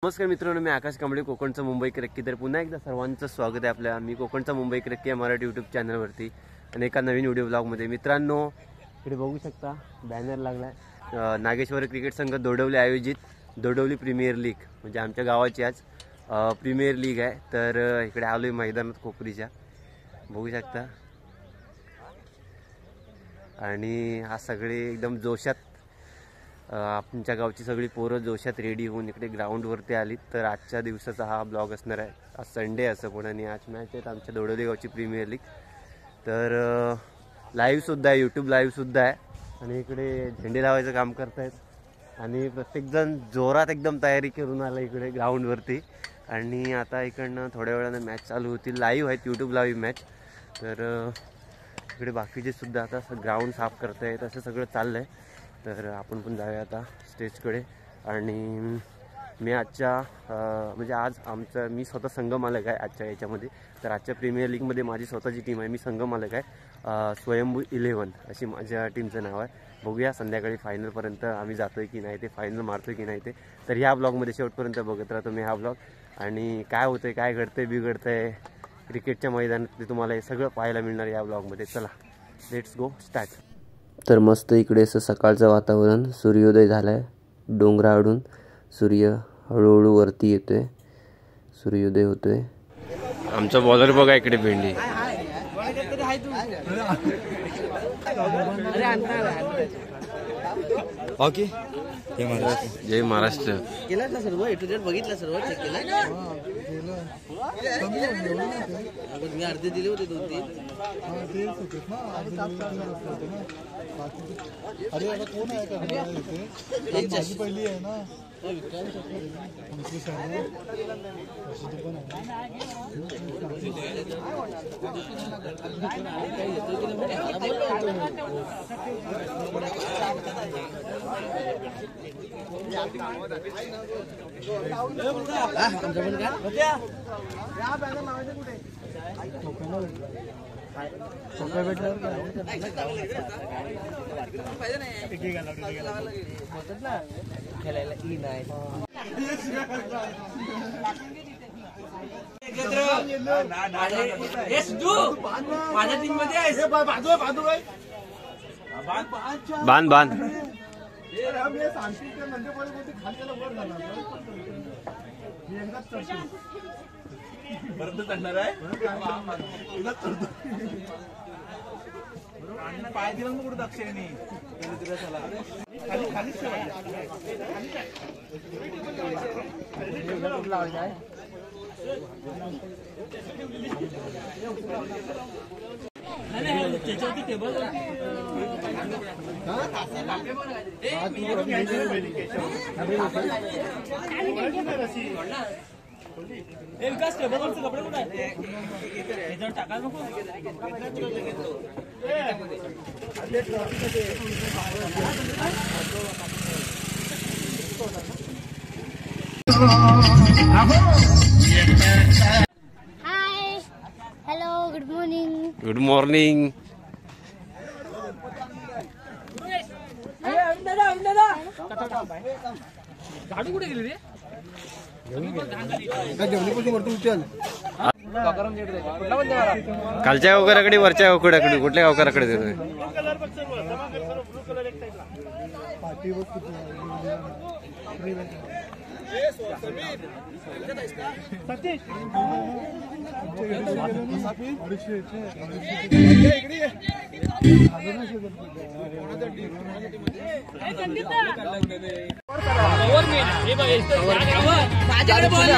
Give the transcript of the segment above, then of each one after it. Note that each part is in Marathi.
नमस्कार मित्रांनो, मी आकाश कांबळे, कोकणचा मुंबई क्रिकेट. तर पुन्हा एकदा सर्वांचं स्वागत आहे आपल्या मी कोकणचा मुंबई क्रिकेट या मराठी यूट्यूब चॅनलवरती आणि एका नवीन व्हिडिओ ब्लॉगमध्ये. मित्रांनो, इकडे बघू शकता बॅनर लागला नागेश्वर क्रिकेट संघ दोडवली आयोजित दोडवली प्रीमियर लीग, म्हणजे आमच्या गावाची आज प्रीमियर लीग आहे. तर इकडे आलोय मैदानात कोपरीच्या, बघू शकता. आणि हा सगळे एकदम जोशात आमच्या गावची सगळी पोरं जोशात रेडी होऊन इकडे ग्राउंडवरती आलीत. तर आजच्या दिवसाचा हा ब्लॉग असणार आहे. आज संडे असं पण, आणि आज मॅच आहेत आमच्या दोडवली गावची प्रीमियर लीग. तर लाईव्हसुद्धा आहे, यूट्यूब लाईव्हसुद्धा आहे. आणि इकडे झेंडे लावायचं काम करतायत आणि प्रत्येकजण जोरात एकदम तयारी करून आला इकडे ग्राउंडवरती. आणि आता इकडनं थोड्या वेळानं मॅच चालू होतील. लाईव्ह आहेत, यूट्यूब लाईव्ह मॅच. तर इकडे बाकीचे सुद्धा आता ग्राउंड साफ करतायत, असं सगळं चाललं आहे. तर आपण पण जाऊया आता स्टेजकडे. आणि मी आजच्या म्हणजे आज मी स्वतः संघ मालक आहे आजच्या याच्यामध्ये. तर आजच्या प्रीमियर लीगमध्ये माझी स्वतःची टीम आहे, मी संघ मालक आहे. स्वयंभू 11 अशी माझ्या टीमचं नाव आहे. बघूया संध्याकाळी फायनलपर्यंत आम्ही जातोय की नाही, ते फायनल मारतोय की नाही ते. तर ह्या ब्लॉगमध्ये शेवटपर्यंत बघत राहतो मी हा ब्लॉग. आणि काय होतंय, काय घडतंय बिघडतंय क्रिकेटच्या मैदानात, ते तुम्हाला हे सगळं पाहायला मिळणार या ब्लॉगमध्ये. चला, लेट्स गो स्टार्ट. तर मस्त इकडे असं सकाळचं वातावरण, सूर्योदय झाला आहे. डोंगराआडून सूर्य हळूहळू वरती येतोय, सूर्योदय होतोय. आमचा बॉलर बघा इकडे, भेंडी. ओके, जय महाराष्ट्र. केला ना सर्व, ए टू झेड बघितला, सर्व चेक केला. मी अर्धे दिले होते, 2-3. अरे आता कोण आहे का पहिली आहे ना. खेळायला ई नाही. माझ्या टीम मध्ये आहे. बांध बांध. पाय दिला ना कुठं दक्षिणी विकास टेबलवरचे कपडे कुठे आहेत? टाका नको. Hi, hello, good morning. Good morning. गाडी कुठे गेली रे? कालच्या गावकराकडे, वरच्या गावकराकडे, कुठल्या गावकराकडे देतोय? माझ्याकडे बॉल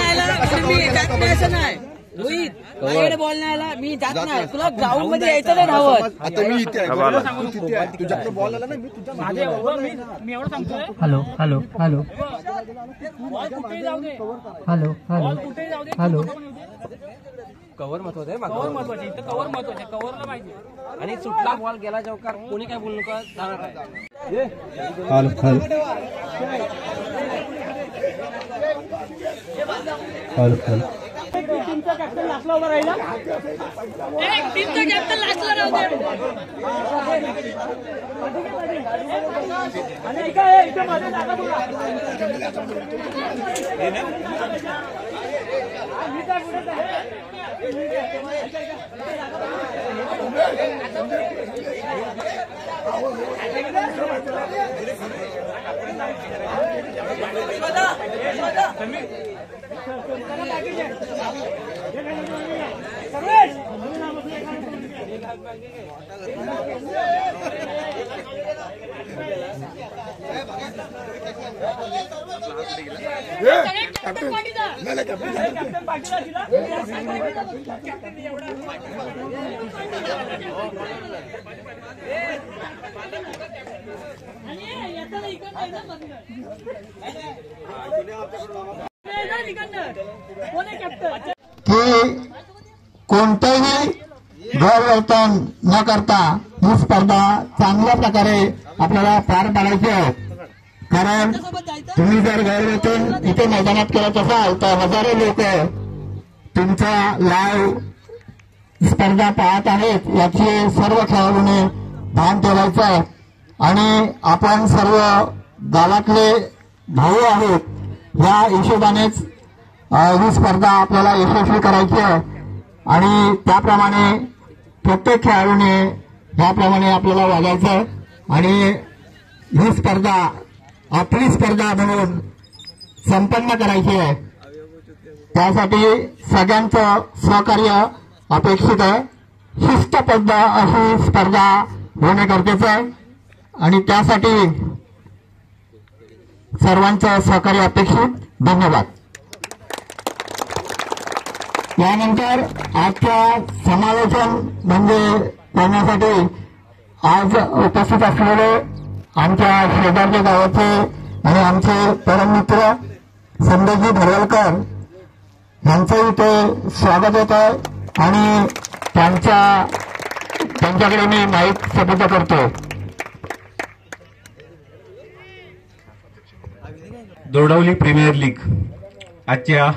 नाही, रोहित. माझ्याकडे बॉल नाही आला, मी जात नाही. तुला ग्राउंड मध्ये यायचं नाही धावत. आता मी इथे तुझ्याकडे बॉल आला ना, मी तुझ्या मी एवढं सांगतोय. हॅलो हॅलो हॅलो कुठे जाऊ दे, हॅलो हॅलो कुठे जाऊ दे. हॅलो. कव्हर महत्वाचं आहे, कव्हर महत्वाचे. इथं कव्हर महत्वाचे, कव्हरला पाहिजे. आणि सुटला बॉल गेला चौकार, कोणी काय बोलू नका. Hello hello hello hello. Captain लाचला उभा राहिला टीमचा कॅप्टन लाचला नव्हता आणि इथे मध्ये जागा बघा की कोणतेही गैरवर्तन न करता ही स्पर्धा चांगल्या प्रकारे आपल्याला पार पाडायची आहे. कारण तुम्ही जर गैरवर्तन इथे मैदानात करत असाल तर हजारो लोक तुमचा लाईव्ह स्पर्धा पाहत आहेत याची सर्व खेळाडूंनी भान ठेवायचं आहे. आणि आपण सर्व गावातले भाऊ आहोत, या हिशोबानेच ही स्पर्धा आपल्याला यशस्वी करायची आहे. आणि त्याप्रमाणे प्रत्येक खेळाडूने याप्रमाणे आपल्याला वागायचं आहे आणि ही स्पर्धा आपली स्पर्धा म्हणून संपन्न करायची आहे. त्यासाठी सगळ्यांचं सहकार्य अपेक्षित आहे. शिस्तबद्ध अशी स्पर्धा होणे गरजेचं आहे आणि त्यासाठी सर्वांचं सहकार्य अपेक्षित. धन्यवाद. यानंतर आजच्या समालोचन म्हणजे करण्यासाठी आज उपस्थित असलेले आमच्या शेजारच्या गावाचे आणि आमचे परममित्र संदेशजी भरवलकर यांचं इथे स्वागत होत आहे आणि त्यांच्याकडे मी माईक सुपूर्द करतो. दोडवली प्रीमियर लीग आजच्या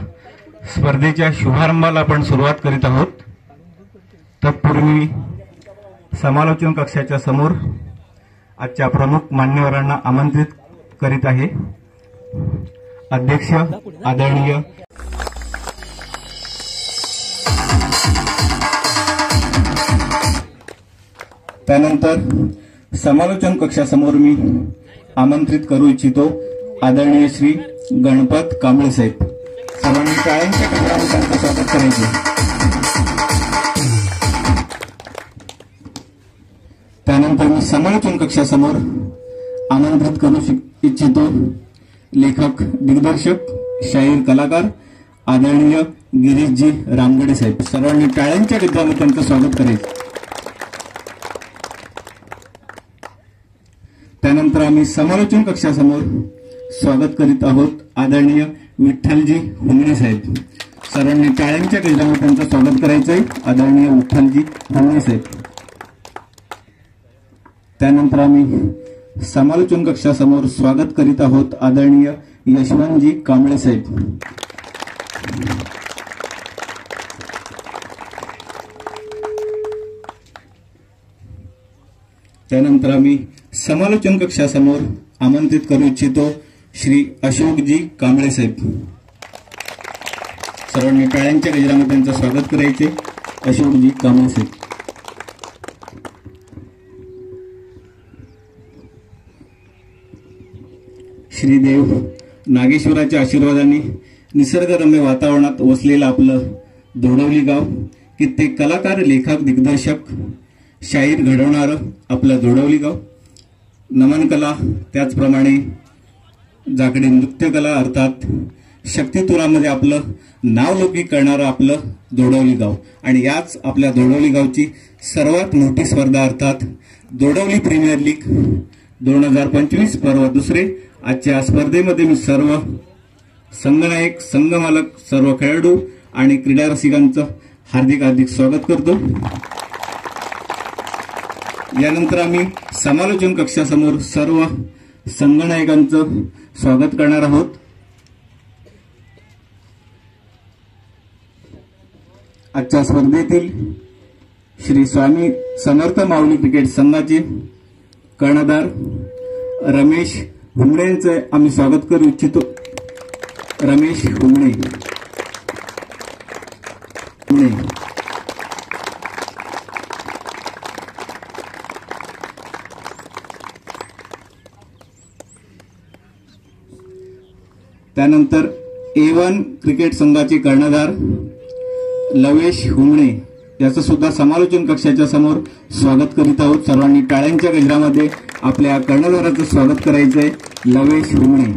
स्पर्धेच्या शुभारंभाला आपण सुरुवात करीत आहोत. तत्पूर्वी समालोचन कक्षाच्या समोर आजच्या प्रमुख मान्यवरांना आमंत्रित करीत आहे. अध्यक्ष आदरणीय त्यानंतर समालोचन कक्षासमोर मी आमंत्रित करू इच्छितो आदरणीय श्री गणपत कांबळे साहेब. सर्वांनी टाळ्यांच्या गजराने त्यांचं स्वागत करायचे. त्यानंतर मी समालोचन कक्षासमोर आमंत्रित करू इच्छितो लेखक दिग्दर्शक शाहीर कलाकार आदरणीय गिरीशजी रामगडे साहेब. सर्वांनी टाळ्यांच्या गजराने त्यांचं स्वागत करायचं. त्यानंतर आम्ही समालोचन कक्षासमोर स्वागत करीत आहोत आदरणीय विठ्ठलजी हुमणे साहेब. सर्वांनी टाळ्यांच्या गजराने त्यांचं स्वागत करायचंय. आदरणीय विठ्ठलजी हुमणे साहेब. त्यानंतर आम्ही समालोचन कक्षासमोर स्वागत करीत आहोत आदरणीय यशवंतजी कांबळे साहेब. त्यानंतर आम्ही समालोचन कक्षासमोर आमंत्रित करू इच्छितो श्री अशोकजी कांबळे साहेब. सर्वांनी टाळ्यांच्या गजराने त्यांचं स्वागत करायचे. अशोकजी कांबळे साहेब. श्रीदेव नागेश्वराच्या आशीर्वादाने निसर्गरम्य वातावरणात वसलेलं आपलं दोडवली गाव, कित्येक कलाकार लेखक दिग्दर्शक शाहीर घडवणारं आपलं दोडवली गाव. नमन कला त्याचप्रमाणे जागडी नृत्यकला अर्थात शक्तितुरामध्ये आपलं नावलौकिक करणारं आपलं दोडवली गाव. आणि याच आपल्या दोडवली गावची सर्वात मोठी स्पर्धा अर्थात दोडवली प्रीमियर लीग 2025 पर्व दुसरे. आजच्या स्पर्धेमध्ये मी सर्व संघनायक संघमालक सर्व खेळाडू आणि क्रीडा रसिकांचं हार्दिक हार्दिक स्वागत करतो. यानंतर आम्ही समालोचन कक्षासमोर सर्व संघनायकांचं स्वागत करणार आहोत. आजच्या स्पर्धेतील श्री स्वामी समर्थ माऊली क्रिकेट संघाचे कर्णधार रमेश हुमणे यांचे आम्ही स्वागत करू इच्छितो. रमेश हुमणे. त्यानंतर A1 क्रिकेट संघाचे कर्णधार लवेश हुमणे याचं सुद्धा समालोचन कक्षाच्या समोर स्वागत करीत आहोत. सर्वांनी टाळ्यांच्या गजरामध्ये आपल्या कर्णधाराचं स्वागत करायचंय. लवेश हुमणे.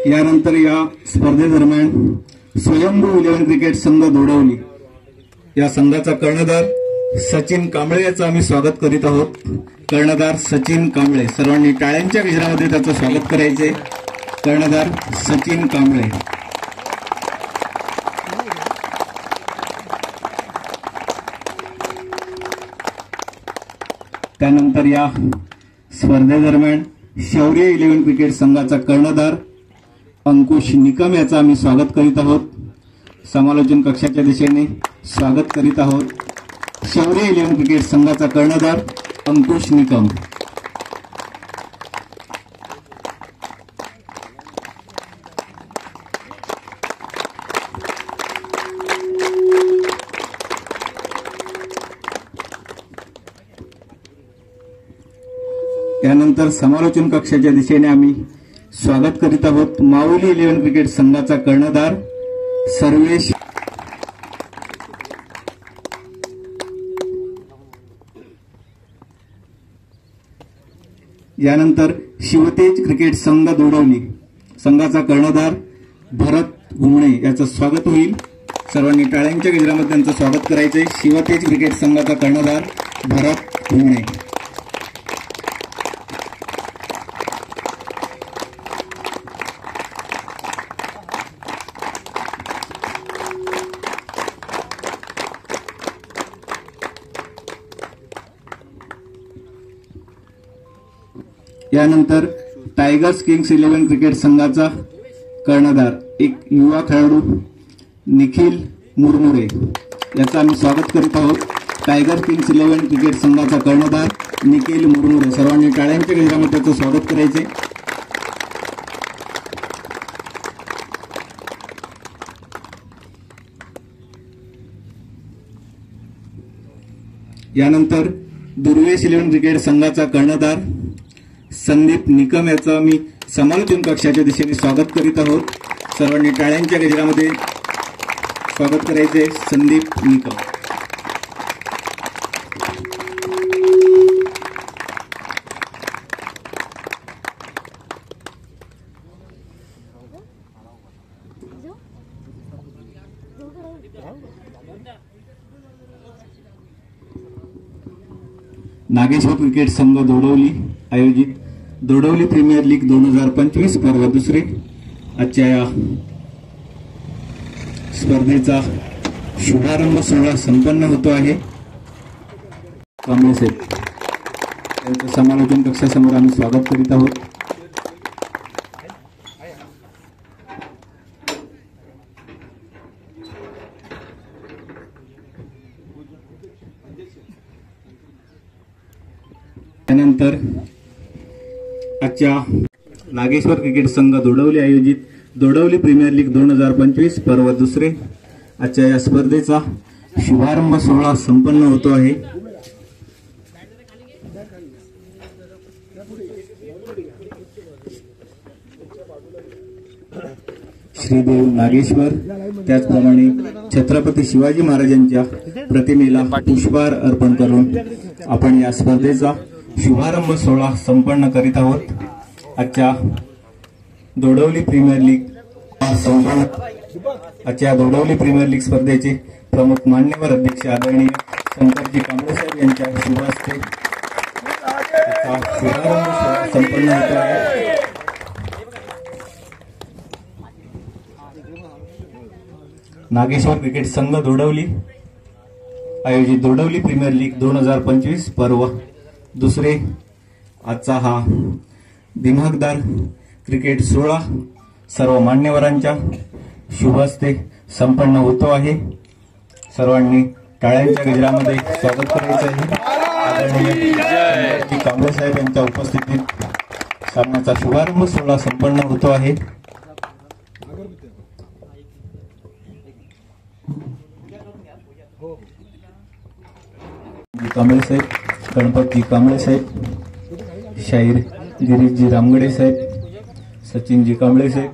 यानंतर या स्पर्धेदरम्यान स्वयंभू 11 क्रिकेट संघ दोडवली या संघाचा कर्णधार सचिन कांबळे याचं आम्ही स्वागत करीत आहोत. कर्णधार सचिन कांबळे. सर्वांनी टाळ्यांच्या गजरामध्ये त्याचं स्वागत करायचे. कर्णधार सचिन कांबळे. त्यानंतर या स्पर्धेदरम्यान शौर्य 11 क्रिकेट संघाचा कर्णधार अंकुश निकम याचं आम्ही स्वागत करीत आहोत. समालोचन कक्षाच्या दिशेने स्वागत करीत आहोत. शौर्य 11 क्रिकेट संघाचा कर्णधार अंकुश निकम. यानंतर समालोचन कक्षाच्या दिशेने आम्ही स्वागत करीत आहोत माऊली 11 क्रिकेट संघाचा कर्णधार सर्वेश. यानंतर शिवतेज क्रिकेट संघ दोडवली संघाचा कर्णधार भरत हुमणे याचं स्वागत होईल. सर्वांनी टाळ्यांच्या गजरामध्ये त्यांचं स्वागत करायचंय. शिवतेज क्रिकेट संघाचा कर्णधार भरत हुमणे. यानंतर टायगर्स किंग्स 11 क्रिकेट संघाचा कर्णधार एक युवा खेळाडू निखिल मुरमुरे याचं आम्ही स्वागत करीत आहोत. टायगर किंग्स 11 क्रिकेट संघाचा कर्णधार निखिल मुरमुरे. सर्वांनी टाळ्यांच्या गजरामध्ये त्याचं स्वागत करायचे. यानंतर दुर्वेश 11 क्रिकेट संघाचा कर्णधार संदीप निकम याचं आम्ही समालोचन कक्षाच्या दिशेने स्वागत करीत आहोत. सर्वांनी टाळ्यांच्या गजरामध्ये स्वागत करायचे. संदीप निकम. नागेश्वर क्रिकेट संघ दोडवली आयोजित दोडवली प्रीमियर लीग 2025 पर्व दुसरे आजच्या या स्पर्धेचा शुभारंभ सोहळा संपन्न होतो आहे. कांबळे साहेब यांचं समालोचन कक्षासमोर आम्ही स्वागत करीत आहोत. त्यानंतर आजच्या नागेश्वर क्रिकेट संघ दोडवली आयोजित दोडवली प्रीमियर लीग 2025 पर्व दुसरे आजच्या या स्पर्धेचा शुभारंभ सोहळा संपन्न होतो आहे. श्रीदेव नागेश्वर त्याचप्रमाणे छत्रपती शिवाजी महाराजांच्या प्रतिमेला पुष्पहार अर्पण करून आपण या स्पर्धेचा शुभारंभ सोहळा संपन्न करीत आहोत. आजच्या दोडवली प्रीमियर लीग स्पर्धेचे प्रमुख मान्यवर अध्यक्ष आदरणीय शंकरजी कांबळे साहेब यांच्या शुभ हस्ते शुभारंभ सोहळा संपन्न होत आहे. नागेश्वर क्रिकेट संघ दोडवली आयोजित दोडवली प्रीमियर लीग 2025 पर्व दुसरे आजचा हा दिमागदार क्रिकेट सोहळा सर्व मान्यवरांच्या शुभ हस्ते संपन्न होतो आहे. सर्वांनी टाळ्यांच्या गजरामध्ये स्वागत करायचं आहे. आदरणीय कांबळे साहेब यांच्या उपस्थितीत सामन्याचा शुभारंभ सोहळा संपन्न होतो आहे. कांबळे साहेब, गणपतजी कांबळे साहेब, शाहीर गिरीशजी रामगडे साहेब, सचिनजी कांबळे साहेब,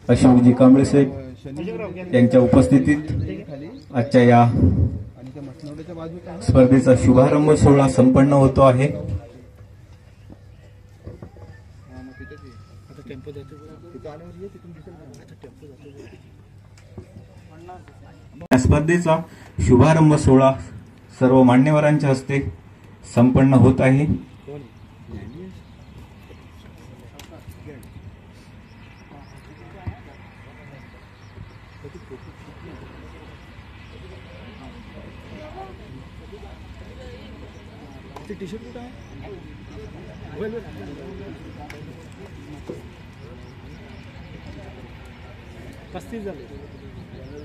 अशोकजी कांबळे साहेब यांच्या उपस्थितीत आजच्या या स्पर्धेचा शुभारंभ सोहळा संपन्न होतो आहे. या स्पर्धेचा शुभारंभ सोहळा सर्व मान्यवरांच्या हस्ते संपन्न होत आहे.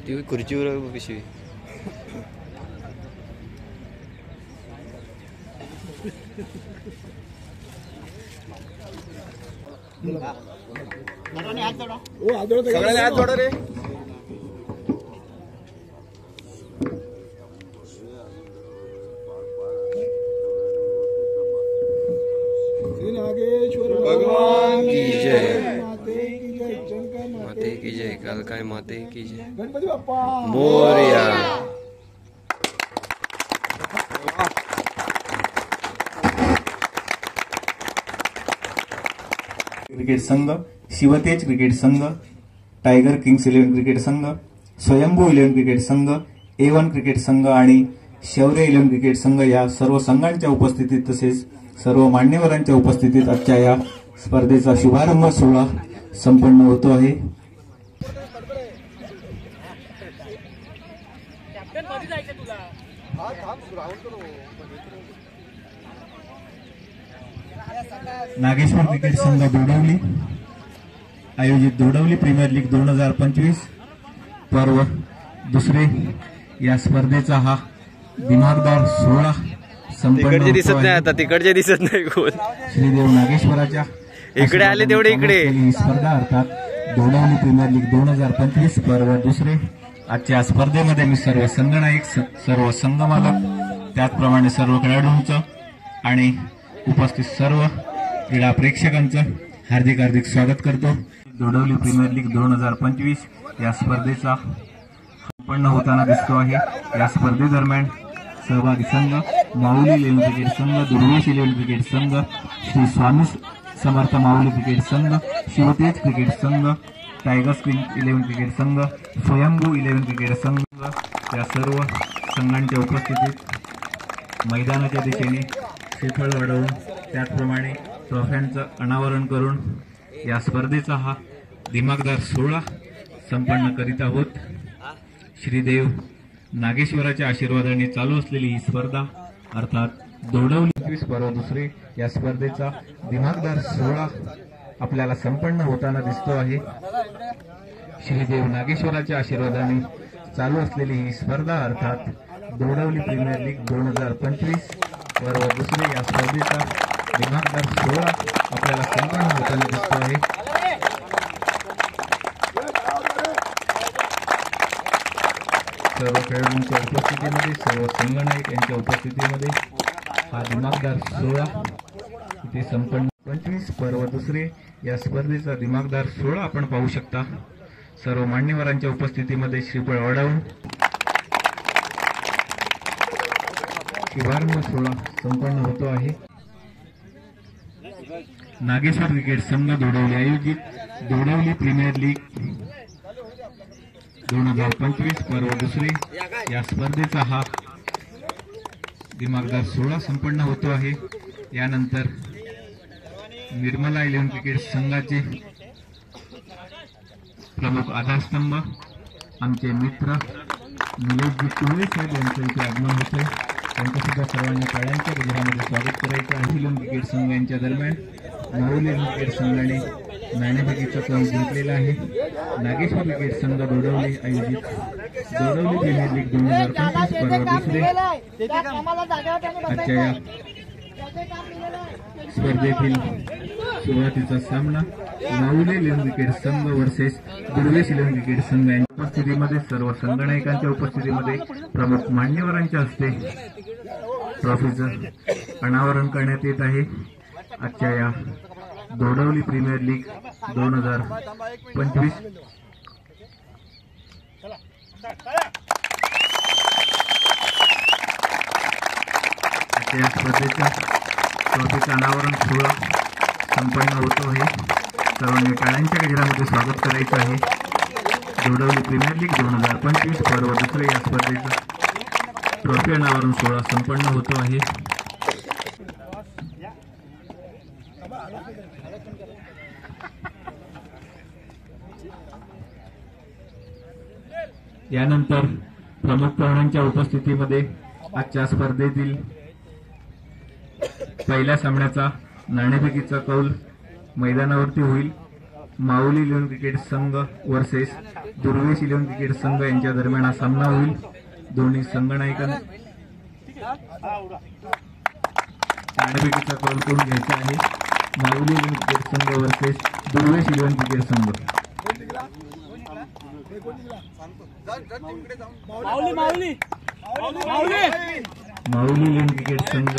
ती खुर्चीवर पिशवी सगळ्यांनी हात जोडा रे. नागेश्वर भगवान की जय. माते की जय. काल काय माते की जय. गणपती बाप्पा मोरया. क्रिकेट संघ, शिवतेज क्रिकेट संघ, टायगर किंग्स 11 क्रिकेट संघ, स्वयंभू 11 क्रिकेट संघ, A1 क्रिकेट संघ आणि शौर्य 11 क्रिकेट संघ या सर्व संघांच्या उपस्थितीत तसेच सर्व मान्यवरांच्या उपस्थितीत आजच्या या स्पर्धेचा शुभारंभ सोहळा संपन्न होतो आहे. नागेश्वर क्रिकेट संघ दोडवली आयोजित दोडवली प्रीमियर लीग 2025 पर्व दुसरे या स्पर्धेचा हा दिमागदार सोहळा संपन्न तिकडचे दिसत होतो नाही. आहे. आता तिकडचे दिसत नाही कोण. श्रीदेव नागेश्वराच्या इकडे आले तेवढे इकडे. ही स्पर्धा अर्थात दोडवली प्रीमियर लीग 2025 पर्व दुसरे. आजच्या स्पर्धेमध्ये मी सर्व संघनायक, सर्व संघमालक, त्याचप्रमाणे सर्व खेळाडूंचं आणि उपस्थित सर्व क्रीडा प्रेक्षकांचं हार्दिक हार्दिक स्वागत करतो. दोडवली प्रीमियर लीग 2025 या स्पर्धेचा संपन्न होताना दिसतो आहे. या स्पर्धेदरम्यान सहभागी संघ माऊली 11 क्रिकेट संघ, दुर्वेश 11 क्रिकेट संघ, श्री स्वामी समर्थ माऊली क्रिकेट संघ, शिवतेज क्रिकेट संघ, टायगर्स किंग 11 क्रिकेट संघ, स्वयंभू 11 क्रिकेट संघ या सर्व संघांच्या उपस्थितीत मैदानाच्या दिशेने श्रीफळ वाढवून त्याचप्रमाणे ट्रॉफ्यांचं अनावरण करून या स्पर्धेचा हा दिमागदार सोहळा संपन्न करीत आहोत. श्रीदेव नागेश्वराच्या आशीर्वादाने चालू असलेली ही स्पर्धा अर्थात दोडवली 25 पर्व दुसरे या स्पर्धेचा दिमागदार सोहळा आपल्याला संपन्न होताना दिसतो आहे. श्रीदेव नागेश्वराच्या आशीर्वादाने चालू असलेली ही स्पर्धा अर्थात दोडवली प्रीमियर लीग 2025 पर्व दुसरे या स्पर्धेचा दिमागदार सोहळा आपल्याला संपन्न होताना दिसतो आहे. सर्व खेळाडूंच्या उपस्थितीमध्ये, सर्व संघनायक यांच्या उपस्थितीमध्ये हा दिमागदार सोहळा इथे संपन्न 25 पर्व दुसरे या स्पर्धेचा दिमागदार सोहळा आपण पाहू शकता. सर्व मान्यवरांच्या उपस्थितीमध्ये श्रीफळ वाढवून शुभारंभ सोहळा संपन्न होतो आहे. नागेश्वर क्रिकेट संघ दोडवली आयोजित दोडवली प्रीमियर लीग 2025 पर्व दुसरे या स्पर्धेचा हा दिमागदार सोहळा संपन्न होतो आहे. यानंतर निर्मला 11 क्रिकेट संघाचे प्रमुख आधारस्तंभ आमचे मित्र निलेशजी टोळे साहेब यांचं इथे आगमन होतंय. त्यांचं सुद्धा सर्वांनी टाळ्यांच्या गजरामध्ये स्वागत करायचं आहे. हिलोन क्रिकेट संघ यांच्या दरम्यान माहुली क्रिकेट संघाने नाणेफेकीचा क्रम जिंकलेला आहे. नागेश्वर क्रिकेट संघ दोडवली आयोजित दोडवली प्रीमियर लीग 2025 पर्व दुसरे आजच्या या स्पर्धेतील सुरुवातीचा सामना माहुली लिओन क्रिकेट संघ वर्सेस दुर्वेश लिओन क्रिकेट संघ यांच्या उपस्थितीमध्ये सर्व संघनायकांच्या उपस्थितीमध्ये प्रमुख मान्यवरांच्या हस्ते ट्रॉफीचं अनावरण करण्यात येत आहे. आजच्या या दोडवली प्रीमियर लीग 2025 आजच्या या स्पर्धेच्या ट्रॉफीचं अनावरण सोहळा संपन्न होतो आहे. सर्वांनी टाळ्यांच्या गजरामध्ये स्वागत करायचं आहे. दोडवली प्रीमियर लीग 2025 पर्व दुसरे या स्पर्धेचा ट्रॉफी अनावरण सोहळा संपन्न होतो आहे. यानंतर प्रमुख पाहुण्यांच्या उपस्थितीमध्ये आजच्या स्पर्धेतील पहिल्या सामन्याचा नाणेफेकीचा कौल मैदानावरती होईल. माहुली लिओन क्रिकेट संघ वर्सेस दुर्वेश लिओन क्रिकेट संघ यांच्या दरम्यान हा सामना होईल. दोन्ही संघनायकांना नाणेफेकीचा कौल करून घ्यायचा आहे. माहुली लिओन क्रिकेट संघ वर्सेस दुर्वेश लिओन क्रिकेट संघ. माहुली लिओन क्रिकेट संघ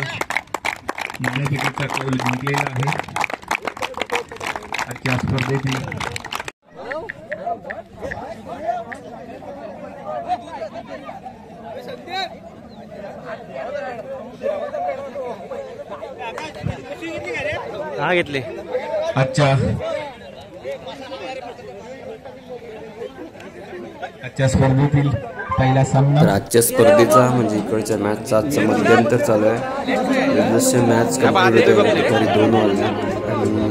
नाणेफेकीचा कौल जिंकलेला आहे. आजच्या स्पर्धेतील हा घेतले. आजच्या स्पर्धेतील पहिला सामना तर आजच्या स्पर्धेचा म्हणजे इकडच्या मॅचचा आजचा मध्यंतर चालू आहे. जसं मॅच कंप्लीट होते दुपारी 2 वाजले आणि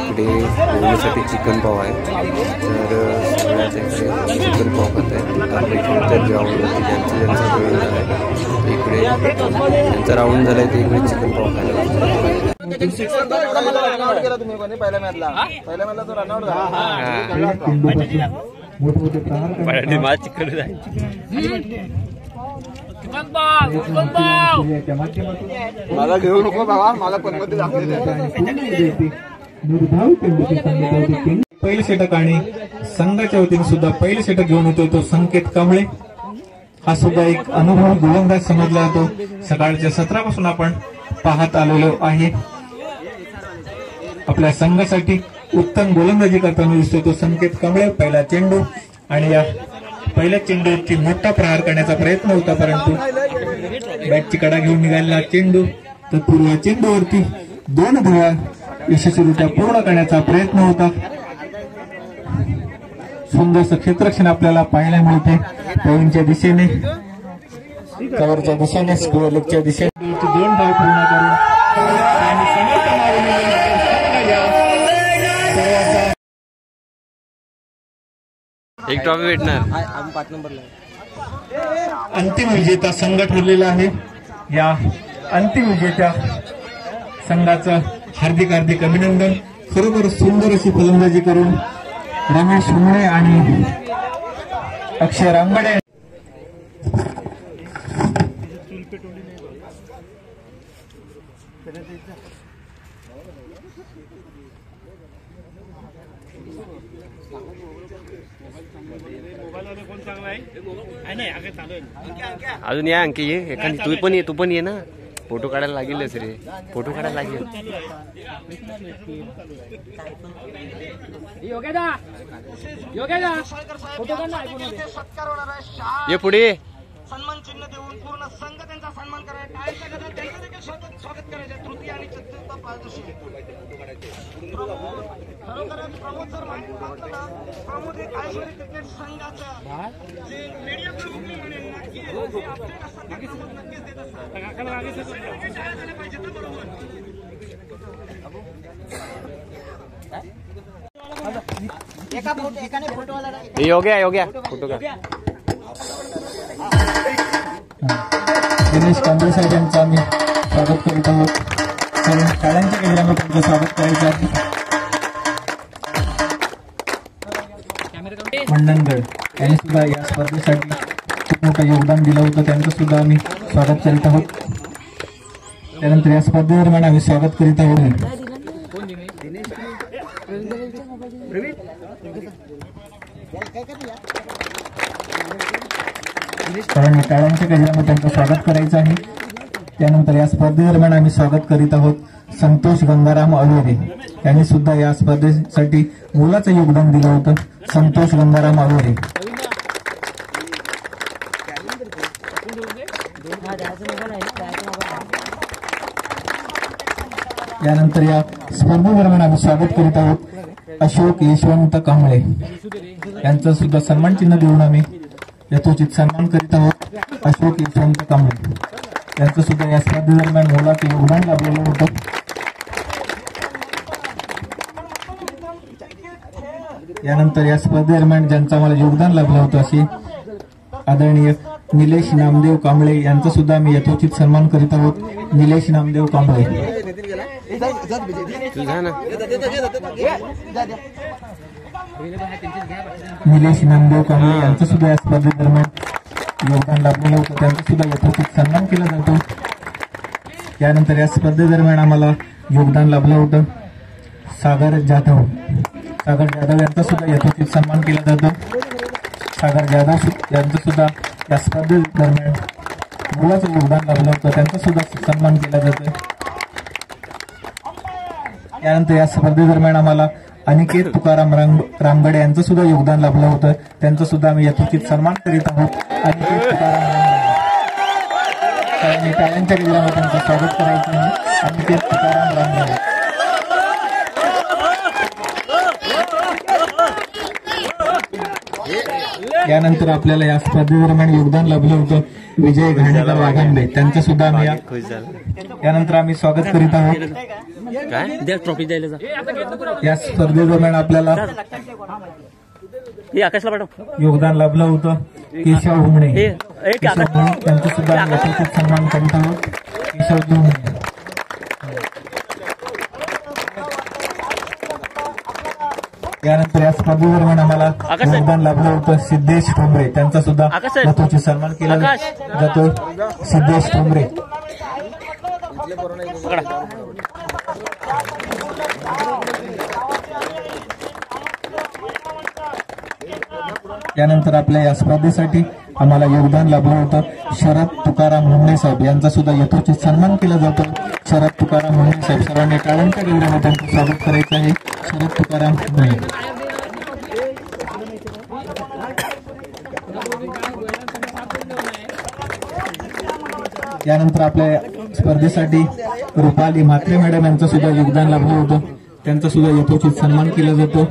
इकडे जेवणासाठी चिकन पाव आहे. तर सगळ्याच्या इकडे चिकन पाव खात आहेत. आपल्या इकडच्या ग्राउंडवरती ज्यांचा वेळ झाला आहे इकडे त्यांचा राऊंड झाला आहे ते इकडे चिकन पाव खायला. मोठमोठे प्रहार मला घेऊ नको बाबा, मला पण पहिलं षटक आणि संघाच्या वतीने सुद्धा पहिलं षटक घेऊन येतो तो संकेत कांबळे. हा सुद्धा एक अनुभवी गोलंदाज समजला जातो. सकाळच्या सत्रापासून आपण पाहत आलेलो आहे. आपल्या संघासाठी उत्तम गोलंदाजी करताना दिसतो तो संकेत कांबळे. पहिला चेंडू आणि या पहिल्या चेंडूवरती मोठा प्रहार करण्याचा प्रयत्न होता, परंतु बॅटची कडा घेऊन निघालेला चेंडू तत्पूर्वी या चेंडूवरती 2 धावा यशस्वीरित्या पूर्ण करण्याचा प्रयत्न होता. सुंदरसं क्षेत्ररक्षण आपल्याला पाहायला मिळते. पवनच्या दिशेने कव्हरच्या दिशेने स्कोअरच्या दिशेने 2 धाव पूर्ण करून एक ट्रॉफी भेटणार. अंतिम विजेता संघ ठरलेला आहे. या अंतिम विजेत्या संघाचं हार्दिक हार्दिक अभिनंदन. खरोखर सुंदर अशी फलंदाजी करून रमेश हुमणे आणि अक्षय रांगडे अजून या अंकी ये एखादी तू पण ये ना. फोटो काढायला लागेलच रे. फोटो काढायला लागेल. ये पुढे सन्मान चिन्ह देऊन पूर्ण संघ त्यांचा सन्मान करायचा. टाळ्यांच्या गजरात त्यांचं देखील स्वागत करायचे. तृतीय आणि चतुर्थ पारदर्शी खरोखरच प्रमोद सर माहिती टाकलं ना. प्रमोद हे काळेश्वरी क्रिकेट संघाचं जे मीडिया प्रमुख मी म्हणेन नक्की अपडेट असतात ते प्रमोद नक्कीच देत असतात. झाले पाहिजे तर बरोबर योग्य फोटो का दिनेश कांबळे साहेब यांचं आम्ही स्वागत करीत आहोत. शाळांच्या केंद्रामध्ये त्यांचं स्वागत करायचं आहे. मंडणगड यांनी सुद्धा या स्पर्धेसाठी खूप मोठं योगदान दिलं होतं. त्यांचं सुद्धा आम्ही स्वागत करीत आहोत. त्यानंतर या स्पर्धेदरम्यान आम्ही स्वागत करीत आहोत कारण टाळ्यांच्या गजरामध्ये त्यांचं स्वागत करायचं आहे. त्यानंतर या स्पर्धेदरम्यान आम्ही स्वागत करीत आहोत संतोष गंगाराम अवेरे यांनी सुद्धा या स्पर्धेसाठी मोलाचं योगदान दिलं होतं. संतोष गंगाराम अवेरे. यानंतर या स्पर्धेदरम्यान आम्ही स्वागत करीत आहोत अशोक यशवंत कांबळे यांचा सुद्धा सन्मान चिन्ह देऊन आम्ही यथोचित सन्मान करीत आहोत. अशोक यशवंत कांबळे यांचं सुद्धा या स्पर्धेदरम्यान मोलाचं योगदान लाभलेलं होतं. यानंतर या स्पर्धेदरम्यान ज्यांचं आम्हाला योगदान लाभलं होतं असे आदरणीय निलेश नामदेव कांबळे यांचा सुद्धा आम्ही यथोचित सन्मान करीत आहोत. निलेश नामदेव कांबळे. निलेश नामदेव कांबळे यांचं सुद्धा या स्पर्धेदरम्यान योगदान लाभलेलं होतं. त्यांचा सुद्धा यथोचित सन्मान केला जातो. यानंतर या स्पर्धेदरम्यान आम्हाला योगदान लाभलं होतं सागर जाधव यांचा सुद्धा यथोचित सन्मान केला जातो. सागर जाधव यांचं सुद्धा या स्पर्धेदरम्यान मोलाचं योगदान लाभलं होतं. त्यांचा सुद्धा सन्मान केला जातो. यानंतर या स्पर्धेदरम्यान आम्हाला अनिकेत तुकाराम रामगडे यांचं सुद्धा योगदान लाभलं होतं. त्यांचं सुद्धा आम्ही यथोचित सन्मान करीत आहोत. अनिकेत तुकाराम रामगडे टाळ्यांच्या गजरामध्ये त्यांचं स्वागत करायचं आहे. अनिकेत तुकाराम रामगडे. यानंतर आपल्याला या स्पर्धेदरम्यान योगदान लाभलं होतं विजय घाणेकर वाघांबे त्यांचं सुद्धा आम्ही यानंतर आम्ही स्वागत करीत आहोत. या स्पर्धेदरम्यान आपल्याला योगदान लाभलं होतं केशव हुमणे त्यांचं सुद्धा यथोचित सन्मान करीत आहोत. केशव हुमणे. यानंतर या स्पर्धेदरम्यान आम्हाला योगदान लाभलं होतं सिद्धेश ठोंबरे त्यांचा सुद्धा यथोचित सन्मान केला जातो. सिद्धेश ठोंबरे. यानंतर आपल्या या स्पर्धेसाठी आम्हाला योगदान लाभलं होतं शरद तुकाराम हुमणे साहेब यांचा सुद्धा यथोचित सन्मान केला जातो. शरद तुकाराम हुमणे साहेब सर्वांनी टाळ्यांच्या गजरामध्ये त्यांचं स्वागत करायचं आहे. शरद तुकाराम हुमणे. यानंतर आपल्या स्पर्धेसाठी रुपाली म्हात्रे मॅडम यांचं सुद्धा योगदान लाभलं होतं. त्यांचा सुद्धा यथोचित सन्मान केला जातो.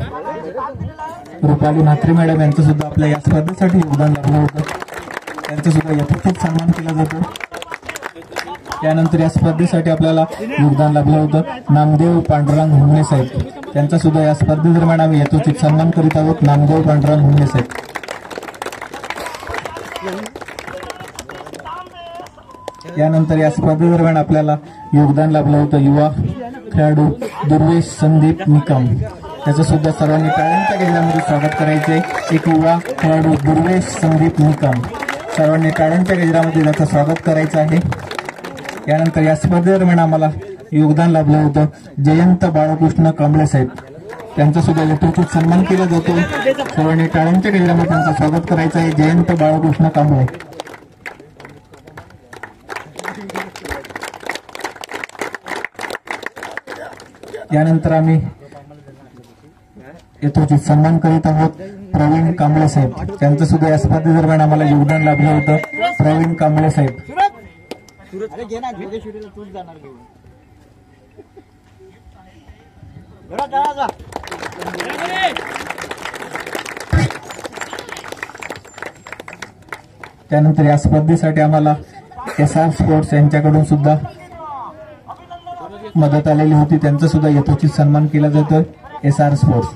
रुपाली म्हात्रे मॅडम यांचं सुद्धा आपल्या या स्पर्धेसाठी योगदान लाभलं होतं. त्यांचा सुद्धा यथोचित सन्मान केला जातो. त्यानंतर या स्पर्धेसाठी आपल्याला योगदान लाभलं होतं नामदेव पांडुरंग हुमणे साहेब त्यांचा सुद्धा या स्पर्धेदरम्यान आम्ही यथोचित सन्मान करीत आहोत. नामदेव पांडुरंग हुमणे साहेब. यानंतर या स्पर्धेदरम्यान आपल्याला योगदान लाभलं होतं युवा खेळाडू दुर्वेश संदीप निकम त्याचं सुद्धा सर्वांनी टाळ्यांच्या गजरामध्ये स्वागत करायचे. एक युवा खेळाडू दुर्वेश संदीप निकम सर्वांनी टाळ्यांच्या गजरामध्ये त्याचं स्वागत करायचं आहे. यानंतर या स्पर्धेदरम्यान आम्हाला योगदान लाभलं होतं जयंत बाळकृष्ण कांबळे साहेब त्यांचा सुद्धा यथोचित सन्मान केला जातो. सर्वांनी टाळ्यांच्या गजरामध्ये त्यांचं स्वागत करायचं आहे. जयंत बाळकृष्ण कांबळे. यानंतर आम्ही यथोचित सन्मान करीत आहोत प्रवीण कांबळे साहेब त्यांचं सुद्धा या स्पर्धेदरम्यान आम्हाला योगदान लाभलं होतं. प्रवीण कांबळे साहेब. त्यानंतर या स्पर्धेसाठी आम्हाला SR स्पोर्ट्स यांच्याकडून सुद्धा मदत आलेली होती. त्यांचा सुद्धा यथोचित सन्मान केला जातो. SR sports.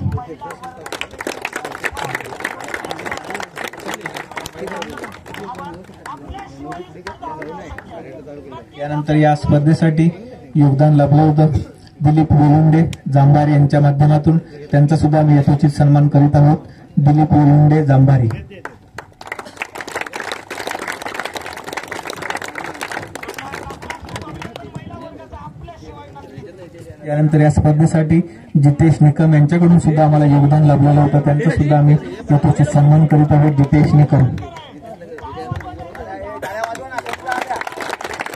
यानंतर या स्पर्धेसाठी योगदान लाभलं होतं दिलीप वेलुंडे जांभारी यांच्या माध्यमातून, त्यांचा सुद्धा आम्ही यथोचित सन्मान करीत आहोत. दिलीप वेलुंडे जांभारी. यानंतर या स्पर्धेसाठी जितेश निकम यांच्याकडून सुद्धा आम्हाला योगदान लाभलेलं होतं, त्यांचा सुद्धा आम्ही यथोचित सन्मान करीत आहोत. जितेश निकम.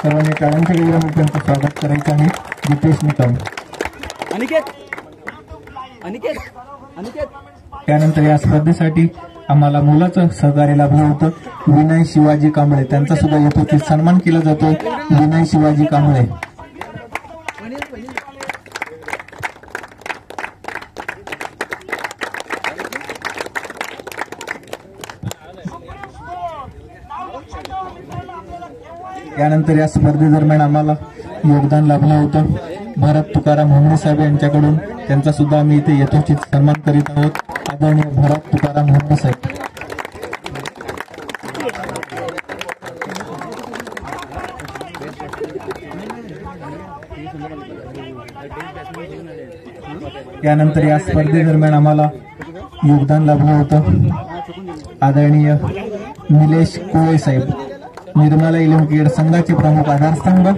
सर्वांनी टाळ्यांच्या गजरामध्ये त्यांचं स्वागत करायचं आहे. जितेश निकम. त्यानंतर या स्पर्धेसाठी आम्हाला मुलाचं सहकार्य लाभलं होतं विनय शिवाजी कांबळे, त्यांचा सुद्धा यथोचित सन्मान केला जातो. विनय शिवाजी कांबळे. यानंतर या स्पर्धेदरम्यान आम्हाला योगदान लाभलं होतं भरत तुकाराम होमणे साहेब यांच्याकडून, त्यांचा सुद्धा आम्ही इथे यथोचित सन्मान करीत आहोत. आदरणीय भरत तुकाराम होमणे साहेब. यानंतर या स्पर्धेदरम्यान आम्हाला योगदान लाभलं होतं आदरणीय निलेश कोळे साहेब, निर्मला इलमखेड संघाचे प्रमुख आधारस्तंभ,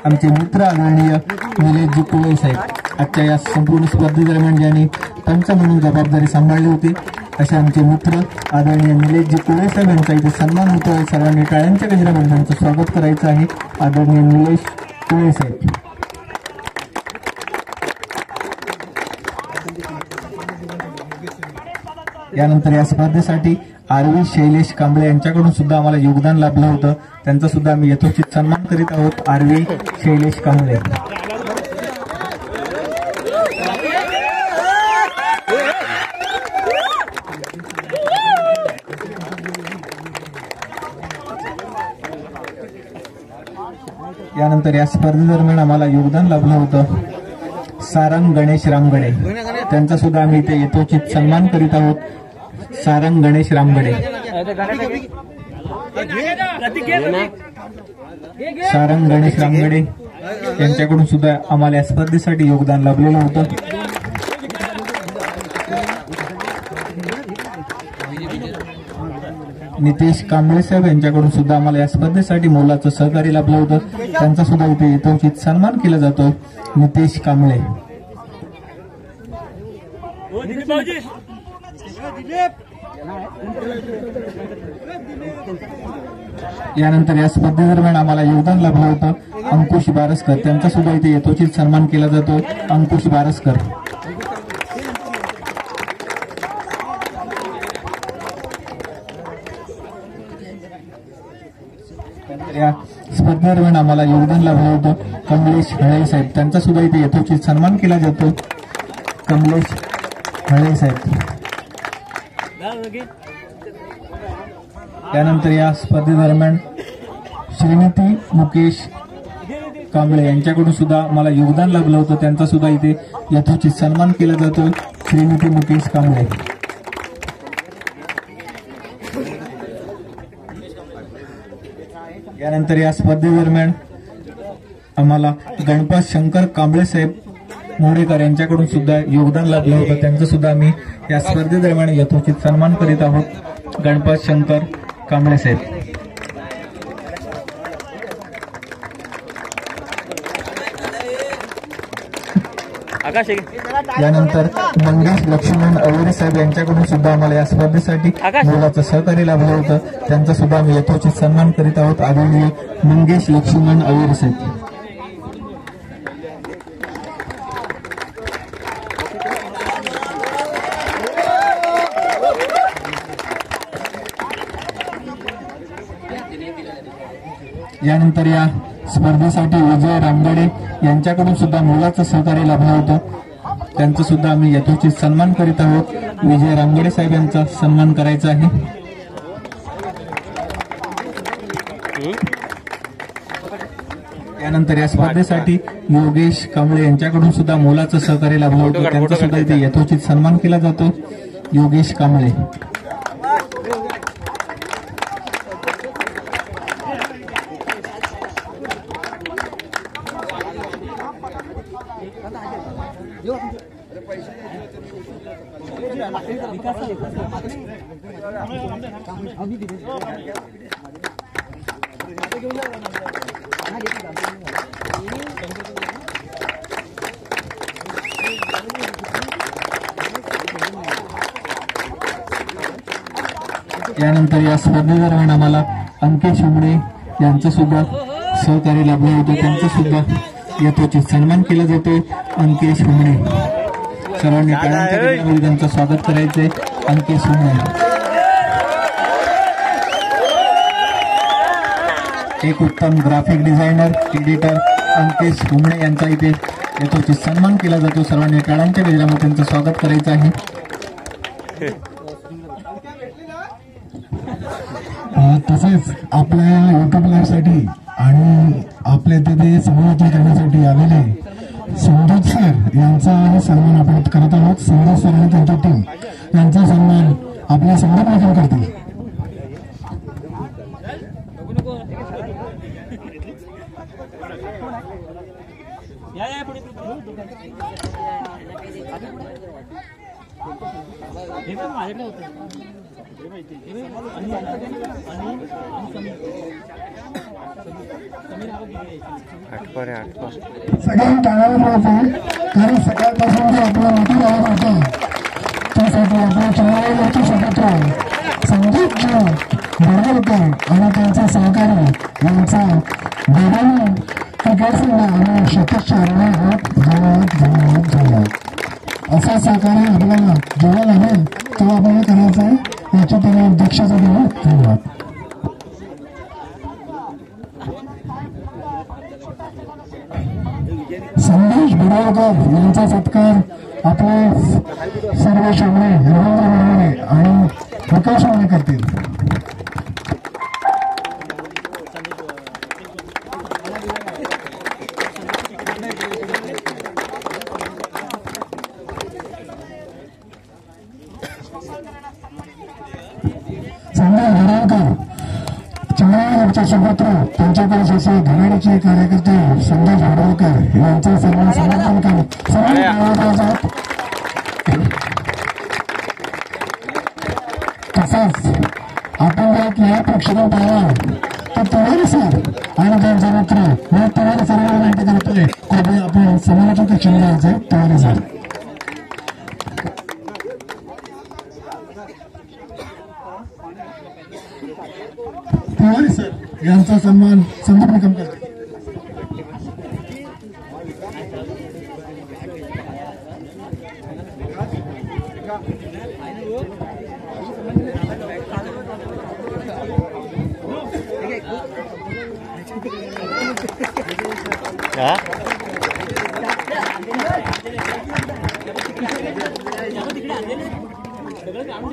आमचे मित्र आदरणीय निलेशजी कोळे साहेब. आजच्या या संपूर्ण स्पर्धेदरम्यान ज्यांनी पंच म्हणून जबाबदारी सांभाळली होती असे आमचे मित्र आदरणीय निलेशजी कोळे साहेब यांचा इथे सन्मान होतो आहे. सर्वांनी टाळ्यांच्या गजरामध्ये त्यांचं स्वागत करायचं आहे. आदरणीय निलेश कोळे साहेब. यानंतर या स्पर्धेसाठी आरवी शैलेश कांबळे यांच्याकडून सुद्धा आम्हाला योगदान लाभलं होतं, त्यांचा सुद्धा आम्ही यथोचित सन्मान करीत आहोत. आरवी शैलेश कांबळे. यानंतर या स्पर्धेदरम्यान आम्हाला योगदान लाभलं होतं सारंग गणेश रामगडे, त्यांचा सुद्धा आम्ही इथे यथोचित सन्मान करीत आहोत. सारंग गणेश रामगडे. सारंग गणेश रामगडे यांच्याकडून सुद्धा आम्हाला या स्पर्धेसाठी योगदान लाभलेलं होतं. नितेश कांबळे साहेब यांच्याकडून सुद्धा आम्हाला या स्पर्धेसाठी मोलाचं सहकार्य लाभलं होतं, त्यांचा सुद्धा इथे यथोचित सन्मान केला जातो. नितेश कांबळे. यानंतर या स्पर्धेदरम्यान आम्हाला योगदान लाभलं होतं अंकुश बारसकर, त्यांचा सुद्धा इथे यथोचित सन्मान केला जातो. अंकुश बारसकर. या स्पर्धेदरम्यान आम्हाला योगदान लाभलं होतं कमलेश हळे साहेब, त्यांचा सुद्धा इथे यथोचित सन्मान केला जातो. कमलेश हळे साहेब. त्यानंतर या स्पर्धेदरम्यान श्रीनिती मुकेश कांबळे यांच्याकडून सुद्धा मला योगदान लाभलं होतं, त्यांचा सुद्धा इथे यथोचित सन्मान केला जातो. श्रीनिती मुकेश कांबळे. यानंतर या स्पर्धेदरम्यान आम्हाला गणपत शंकर कांबळे साहेब मोडेकर यांच्याकडून सुद्धा योगदान लाभलं होतं, त्यांचं सुद्धा आम्ही या स्पर्धेदरम्यान यथोचित सन्मान करीत आहोत. गणपत शंकर कांबळे साहेब. यानंतर मंगेश लक्ष्मण अवेरे साहेब यांच्याकडून सुद्धा आम्हाला या स्पर्धेसाठी मोलाचं सहकार्य लाभलं होतं, त्यांचा सुद्धा आम्ही यथोचित सन्मान करीत आहोत. आदरणीय मंगेश लक्ष्मण अवेरे साहेब. यानंतर या स्पर्धेसाठी विजय रामगडे यांच्याकडून सुद्धा मोलाचं सहकार्य लाभलं होतं, त्यांचं सुद्धा आम्ही यथोचित सन्मान करीत आहोत. विजय रामगडे साहेब यांचा सन्मान करायचा आहे. यानंतर या स्पर्धेसाठी योगेश कांबळे यांच्याकडून सुद्धा मोलाचं सहकार्य लाभलं होतं, त्यांचा सुद्धा इथे यथोचित सन्मान केला जातो. योगेश कांबळे. यानंतर या स्पर्धेदरम्यान आम्हाला अंकित शिमणे यांचं सुद्धा सहकार्य लाभलं होतं, त्यांचं सुद्धा यथोचित सन्मान केला जातोय. अंकित शिमणे सर्वांनी टाळ्यांच्या गजरामध्ये त्यांचं स्वागत करायचंय. अंकित शिमणे एक उत्तम ग्राफिक डिझायनर एडिटर अंकित शिमणे यांचा इथे यथोचित सन्मान केला जातो. सर्वांनी टाळ्यांच्या गजरामध्ये त्यांचं स्वागत करायचं आहे. तसेच आपल्या युट्यूब लाईव्ह साठी आणि आपल्या तिथे समालोचन करण्यासाठी आलेले संदीप सर यांचा सन्मान आपण करत आहोत. संदीप सर आणि त्यांची टीम यांचा सन्मान आपल्या संदीप निकम करतील. सगळ्यांनी टाळायला पाहिजे, कारण सकाळपासून जे आपला मोठी आवाज होता त्यासाठी आपल्या चंद्रावरचे सुपुत्र संदीपजी बडवलकर आणि त्यांचे सहकारी यांचा दोघांनी क्रिकेट संघ आणि सतीश झाला. असा सहकार्य आपल्याला जेव्हा लागेल तेव्हा आपल्याला करायचं आहे. याची त्यांनी दीक्षाचा दिला. धन्यवाद. संदेश बिडवलकर यांचा सत्कार आपले सर्व शिमणे रवींद्र मुरमुरे आणि प्रकाश शिमणे करतील. संदेश बिडवलकर चंद्रपूरचे सुपुत्र त्यांच्याकडे असे घराण्याचे कार्यकर्ते संदेश बिडवलकर यांचा सन्मान समर्थन तसाच आपण जर या प्रेक्षकांना पाहिला तर तिवारी सर आणि त्यांचा मित्र मी तिवारी सर विनंती करतोय कृपया आपण समालोचन कक्षाला जायचंय. तिवारी सर तिवारी सर यांचा सन्मान संदीप निकम करते.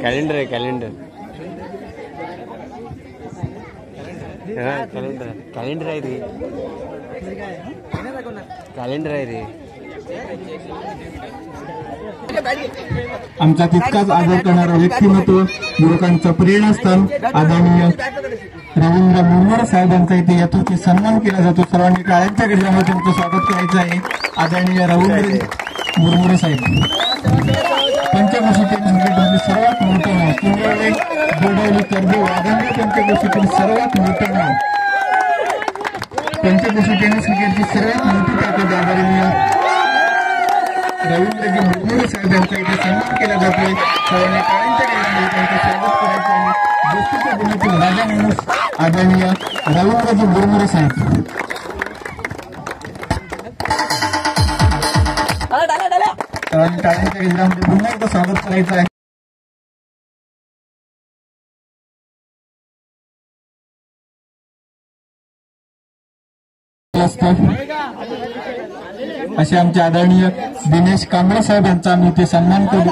कॅलेंडर आहे कॅलेंडर कॅलेंडर कॅलेंडर आहे रे कॅलेंडर आहे रे. आमचा तितकाच आदर करणारा व्यक्तिमत्व युवकांचं प्रेरणास्थान आदरणीय रवींद्र मुरमुरे साहेब यांचा इथे यथोचित सन्मान केला जातो. सर्वांनी टाळ्यांच्या गजरामध्ये त्यांचं स्वागत करायचं आहे. आदरणीय रवींद्र मुरमुरे साहेब पंचक्रोशीतील क्रिकेटमध्ये सर्वात मोठं नाव किंवा गोडवली कर्जे वाघंडे पंचक्रोशीतील सर्वात मोठं नाव पंचक्रोशी टेनिस क्रिकेटची सर्वात मोठी ताकद आदरणीय रवींद्रजी मुरमुरे साहेब यांचा इथे सन्मान केला जातोय. सर्वांनी टाळ्यांच्या गजरामध्ये त्यांचं स्वागत करायचं आहे. गोष्टीच्या दिनातील राजा माणूस आदरणीय रवींद्रजी मुरमुरे साहेब टाळ्यांच्या गजरामध्ये पुन्हा एकदा स्वागत करायचं आहे. असे आमचे आदरणीय दिनेश कांबळे साहेब यांचा आम्ही इथे सन्मान करतोय.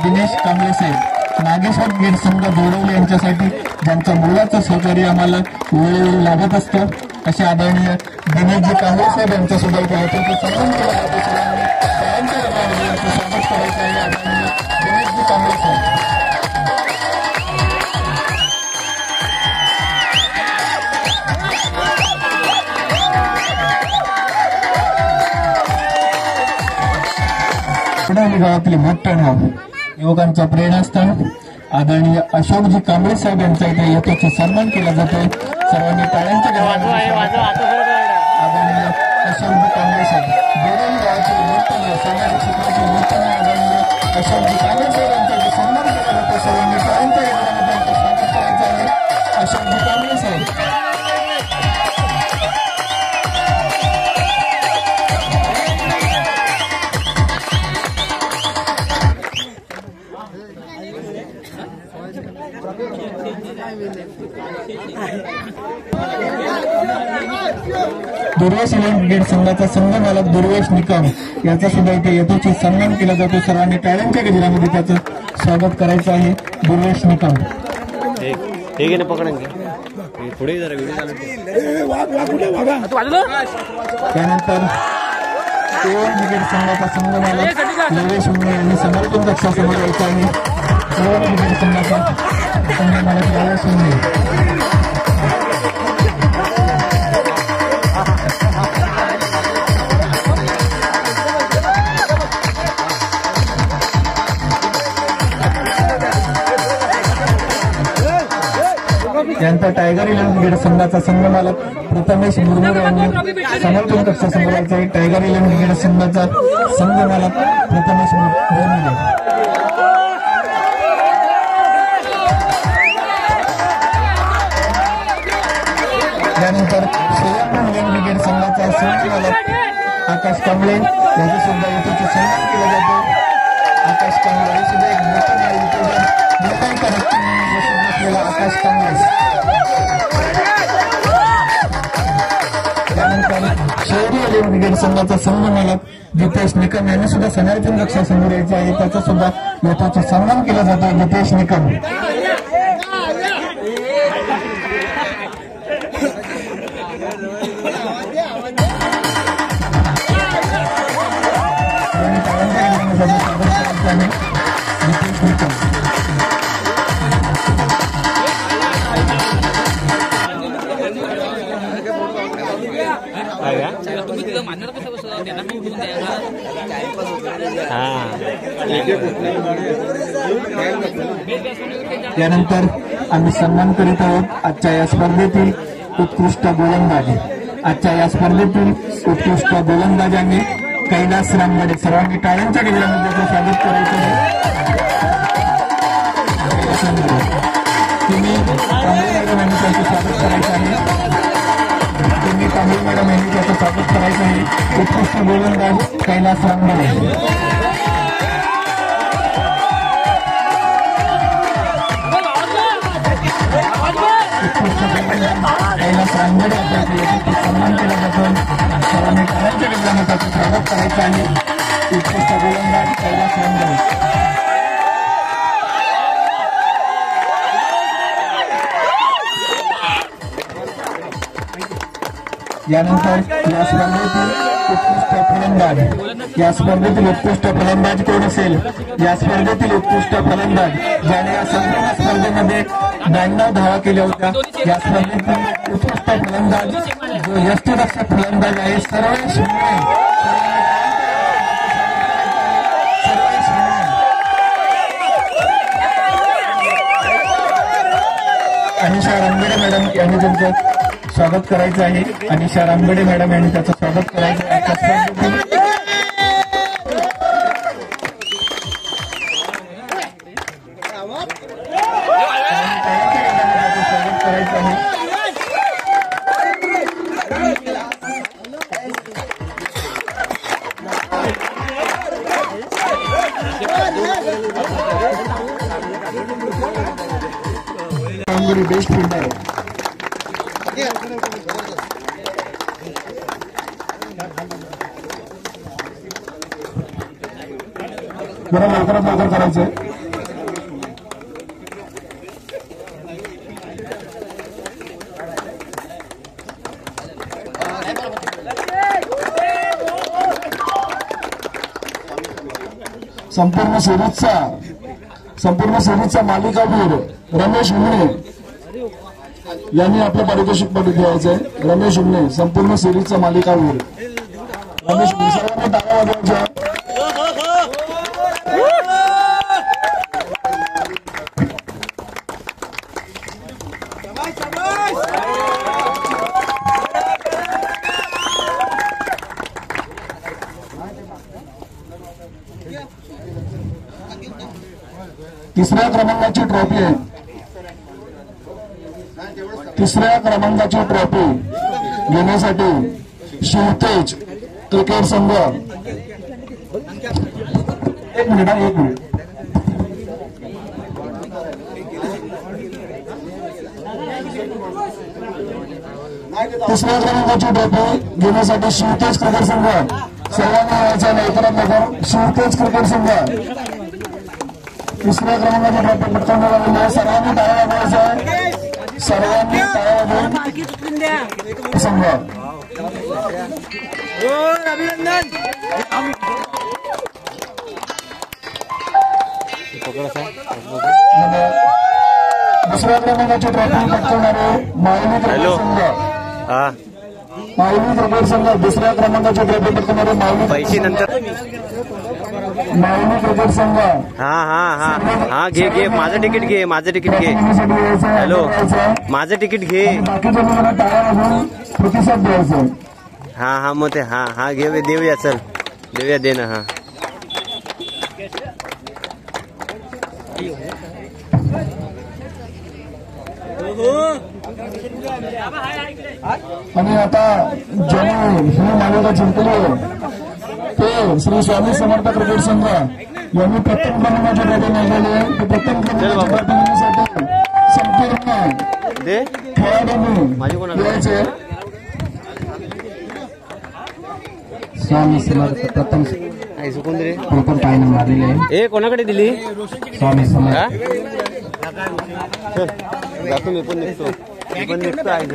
दिनेश कांबळे साहेब नागेश्वर गेट संघ दोडवले यांच्यासाठी ज्यांचं मुलाचं सहकार्य आम्हाला वेळोवेळी लागत असतं असे आदरणीय दिनेशजी कांबळे साहेब यांचा सुद्धा इथे सन्मान केला जातो. स्वागत करायचं आहे आदरणीय दिनेशजी कांबळे साहेब. दोडवली गावातले मोठं नाव युवकांचं प्रेरणास्थान आदरणीय अशोकजी कांबळे साहेब यांचा इथे यथोचित सन्मान केला जातोय. सर्वांनी टाळ्यांच्या गजरामध्ये आदरणीय अशोकजी कांबळे साहेब दोडवली गावाचे मोठं नाव सामाजिक क्षेत्राचे मोठं नाव आदरणीय अशोकजी कांबळे साहेब यांचा इथे सन्मान केला जातो. सर्वांनी टाळ्यांच्या गजरामध्ये त्यांचं स्वागत करायचं आहे. अशोकजी कांबळे साहेब दुर्वेश इलेव्हन ब्रिगेड संघाचा संघ मालक दुर्वेश निकम याचा सुद्धा इथे यथोचित सन्मान केला जातो. सर्वांनी टाळ्यांच्या गजरामध्ये त्याचं स्वागत करायचं आहे. दुर्वेश निकम त्यानंतर ब्रिगेड संघाचा संघ मालक लवेश मुंडे यांनी समर्पण कक्षासमोर यायचं आहे. ब्रिगेड संघाचा संघ मालक लवेश मुंडे त्यानंतर टायगर इलेव्हन ब्रिगेड संघाचा संघ मालक प्रथमेश मुरमुरे यांनी समर्पण कक्षासमोर यायचं आहे. टायगर इलेव्हन ब्रिगेड संघाचा संघ मालक प्रथमेश मुरमुरे त्यानंतर सोलापूर इलेव्हन ब्रिगेड संघाचा संघ मालक आकाश कांबळे यांचा सुद्धा यथोचित सन्मान केला जातो. आकाश कांबळे हे सुद्धा एक मोठे आकाश कांबळे त्यानंतर शहरी इलेव्हन ब्रिगेड संघाचा संघ मालक जितेश निकम यांनी सुद्धा समर्पण कक्षासमोर यायचे आहे. त्याचा सुद्धा यथोचित सन्मान केला जातो. जितेश निकम त्यानंतर आम्ही सन्मान करीत आहोत आजच्या या स्पर्धेतील उत्कृष्ट गोलंदाज. आजच्या या स्पर्धेतील उत्कृष्ट गोलंदाजांनी कैलास रामगडे सर्वांनी टाळ्यांच्या गजरामध्ये त्याचं स्वागत करायचं आहे. तुम्ही कांबळे मॅडम यांनी त्याचं स्वागत करायचं आहे. तुम्ही कांबळे मॅडम यांनी त्याचं स्वागत करायचं आहे. उत्कृष्ट गोलंदाज कैलास रामगडे कैलास रामगडे आपल्याकडे सन्मान केला जातो. सर्वांनी टाळ्यांच्या गजरामध्ये त्याचं स्वागत करायचं आहे. उत्कृष्ट गोलंदाज कैलास रामगडे यानंतर या स्पर्धेतील उत्कृष्ट फलंदाज कोण असेल? या स्पर्धेतील उत्कृष्ट फलंदाज ज्याने या संपूर्ण स्पर्धेमध्ये 92 धावा केल्या होत्या. या स्पर्धेतील उत्कृष्ट फलंदाज जो यष्टिरक्षक फलंदाज आहे सर्वेश अनिशा रामगडे मॅडम यांनी त्यांचं स्वागत करायचं आहे. अनिशा रामगडे मॅडम यांनी त्याचं स्वागत करायचं आहे. स्वागत करायचं आहे. बेस्ट फील्ड आहे. जरा लवकरात लवकर करायचंय. संपूर्ण सिरीजचा मालिकावीर रमेश उमणे यांनी आपलं पारितोषिक पटवून द्यायचंय. रमेश उमणे संपूर्ण सिरीजचा मालिकावीर रमेश सर्वांनी टाळ्या वाजवायच्या. तिसऱ्या क्रमांकाची ट्रॉफी आहे. तिसऱ्या क्रमांकाची ट्रॉफी घेण्यासाठी शिवतेज क्रिकेट संघ. एक मिनिट. तिसऱ्या क्रमांकाची ट्रॉफी घेण्यासाठी शिवतेज क्रिकेट संघ. सर्वांना यायचं लवकरात लवकर. शिवतेज क्रिकेट संघ तिसऱ्या क्रमांकाची ट्रॉफी पटकावून आलेली आहे. सर्वांनी टाळ्या वाजवायचं. सर्वांनी टाळ्या वाजवून संघ. अभिनंदन. दुसऱ्या क्रमांकाची ट्रॉफी पटकावणारे माऊली क्रिकेट संघ. माऊली क्रिकेट संघ दुसऱ्या क्रमांकाची ट्रॉफी पटकावणारे माऊली पैसे नंतर. माऊली क्रिकेट संघ. हा घे माझं तिकीट घे. हॅलो माझं तिकीट घे. बाकीच्या मुलांना टाळ्या वाजवून प्रतिसाद द्यायचा. हा मग ते हा घे देऊया. चल देऊया दे ना. आणि आता ज्याने ही मालिका जिंकली ते श्री स्वामी समर्थ क्रिकेट संघ यांनी प्रथम क्रमांकाची ट्रॉफी मिळवली आहे. प्रथम क्रमांकाची ट्रॉफी घेण्यासाठी संपूर्ण खेळाडूंनी यायचे. स्वामी समर्थ प्रथम पायने मारलेले आहे. कोणाकडे दिली? स्वामी समर्थ. जातो मी पण निघतो. आहे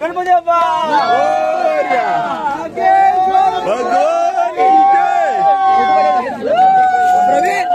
गणपती बाप्पा. प्रवीण